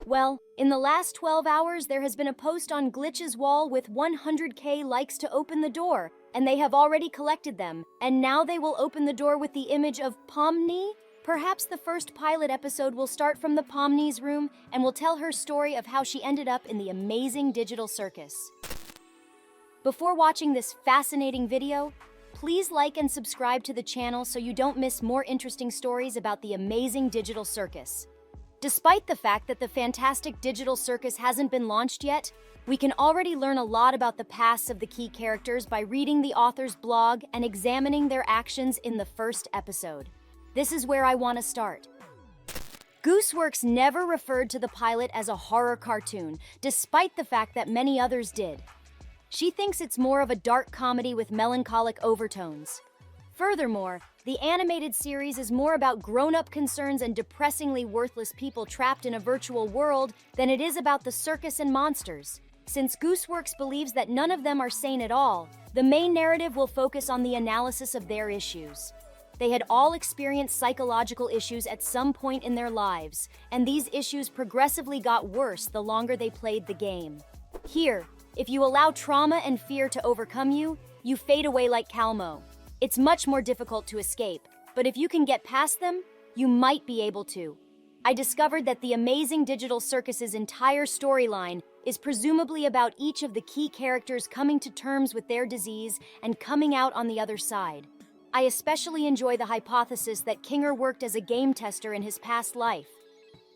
Well, in the last 12 hours, there has been a post on Glitch's wall with 100K likes to open the door, and they have already collected them, and now they will open the door with the image of POMNI? Perhaps the first pilot episode will start from the POMNI's room and will tell her story of how she ended up in the Amazing Digital Circus. Before watching this fascinating video, please like and subscribe to the channel so you don't miss more interesting stories about the Amazing Digital Circus. Despite the fact that the fantastic digital circus hasn't been launched yet, we can already learn a lot about the pasts of the key characters by reading the author's blog and examining their actions in the first episode. This is where I want to start. Gooseworks never referred to the pilot as a horror cartoon, despite the fact that many others did. She thinks it's more of a dark comedy with melancholic overtones. Furthermore, the animated series is more about grown-up concerns and depressingly worthless people trapped in a virtual world than it is about the circus and monsters. Since Gooseworks believes that none of them are sane at all, the main narrative will focus on the analysis of their issues. They had all experienced psychological issues at some point in their lives, and these issues progressively got worse the longer they played the game. Here, if you allow trauma and fear to overcome you, you fade away like Calmo. It's much more difficult to escape, but if you can get past them, you might be able to. I discovered that the Amazing Digital Circus's entire storyline is presumably about each of the key characters coming to terms with their disease and coming out on the other side. I especially enjoy the hypothesis that Kinger worked as a game tester in his past life.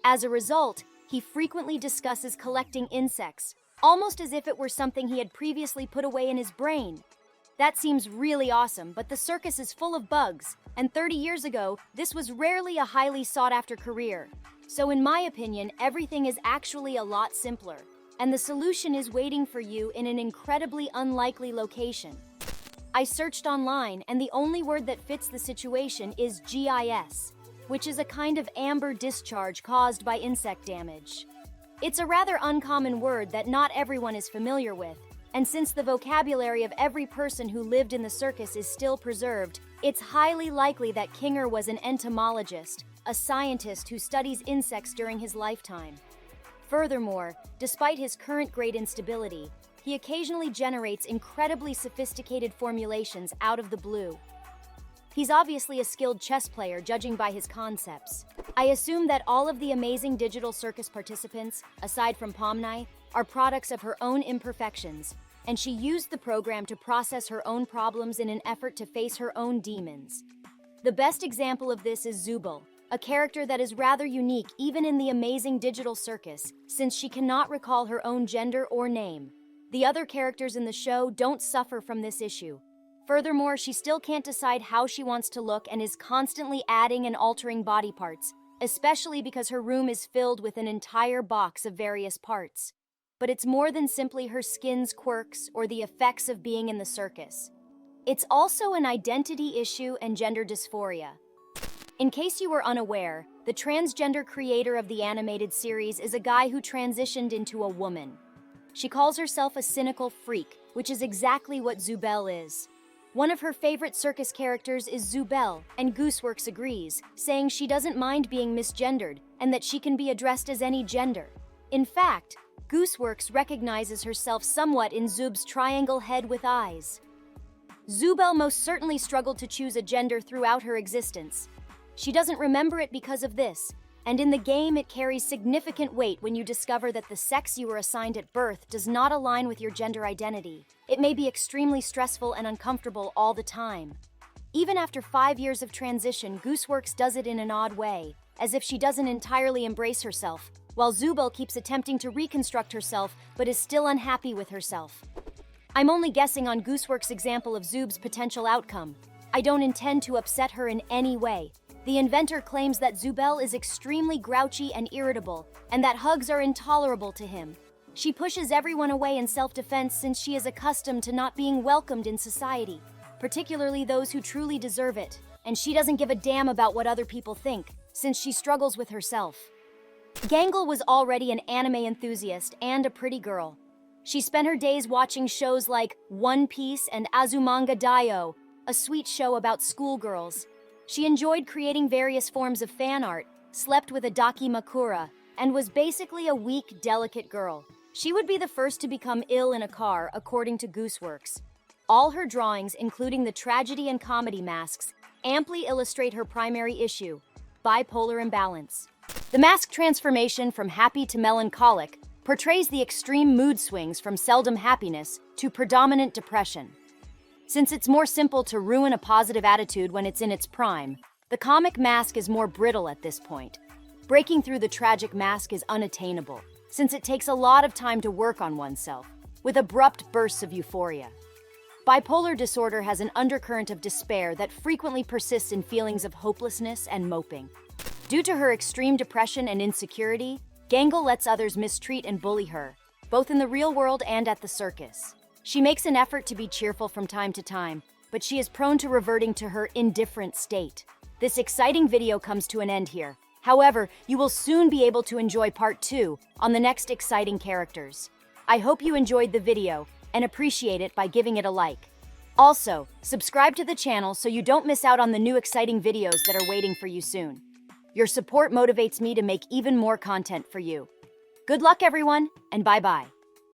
As a result, he frequently discusses collecting insects, almost as if it were something he had previously put away in his brain. That seems really awesome, but the circus is full of bugs, and 30 years ago, this was rarely a highly sought-after career. So in my opinion, everything is actually a lot simpler, and the solution is waiting for you in an incredibly unlikely location. I searched online, and the only word that fits the situation is GIS, which is a kind of amber discharge caused by insect damage. It's a rather uncommon word that not everyone is familiar with, and since the vocabulary of every person who lived in the circus is still preserved, it's highly likely that Kinger was an entomologist, a scientist who studies insects during his lifetime. Furthermore, despite his current great instability, he occasionally generates incredibly sophisticated formulations out of the blue. He's obviously a skilled chess player, judging by his concepts. I assume that all of the Amazing Digital Circus participants, aside from POMNI, are products of her own imperfections, and she used the program to process her own problems in an effort to face her own demons. The best example of this is Zubul, a character that is rather unique even in the Amazing Digital Circus, since she cannot recall her own gender or name. The other characters in the show don't suffer from this issue. Furthermore, she still can't decide how she wants to look and is constantly adding and altering body parts, especially because her room is filled with an entire box of various parts. But it's more than simply her skin's quirks or the effects of being in the circus. It's also an identity issue and gender dysphoria. In case you were unaware, the transgender creator of the animated series is a guy who transitioned into a woman. She calls herself a cynical freak, which is exactly what Zubul is. One of her favorite circus characters is Zubul, and Gooseworks agrees, saying she doesn't mind being misgendered and that she can be addressed as any gender. In fact, Gooseworks recognizes herself somewhat in Zub's triangle head with eyes. Zubul most certainly struggled to choose a gender throughout her existence. She doesn't remember it because of this, and in the game it carries significant weight when you discover that the sex you were assigned at birth does not align with your gender identity. It may be extremely stressful and uncomfortable all the time. Even after 5 years of transition, Gooseworks does it in an odd way, as if she doesn't entirely embrace herself, while Zubul keeps attempting to reconstruct herself but is still unhappy with herself. I'm only guessing on Gooseworks' example of Zub's potential outcome. I don't intend to upset her in any way. The inventor claims that Zubul is extremely grouchy and irritable, and that hugs are intolerable to him. She pushes everyone away in self-defense since she is accustomed to not being welcomed in society, particularly those who truly deserve it, and she doesn't give a damn about what other people think, since she struggles with herself. Gangle was already an anime enthusiast and a pretty girl. She spent her days watching shows like One Piece and Azumanga Daioh, a sweet show about schoolgirls. She enjoyed creating various forms of fan art, slept with a Dakimakura, and was basically a weak, delicate girl. She would be the first to become ill in a car, according to Gooseworks. All her drawings, including the tragedy and comedy masks, amply illustrate her primary issue: bipolar imbalance. The mask transformation from happy to melancholic portrays the extreme mood swings from seldom happiness to predominant depression. Since it's more simple to ruin a positive attitude when it's in its prime, the comic mask is more brittle at this point. Breaking through the tragic mask is unattainable, since it takes a lot of time to work on oneself, with abrupt bursts of euphoria. Bipolar disorder has an undercurrent of despair that frequently persists in feelings of hopelessness and moping. Due to her extreme depression and insecurity, Gangle lets others mistreat and bully her, both in the real world and at the circus. She makes an effort to be cheerful from time to time, but she is prone to reverting to her indifferent state. This exciting video comes to an end here. However, you will soon be able to enjoy part 2 on the next exciting characters. I hope you enjoyed the video and appreciate it by giving it a like. Also, subscribe to the channel so you don't miss out on the new exciting videos that are waiting for you soon. Your support motivates me to make even more content for you. Good luck, everyone, and bye-bye.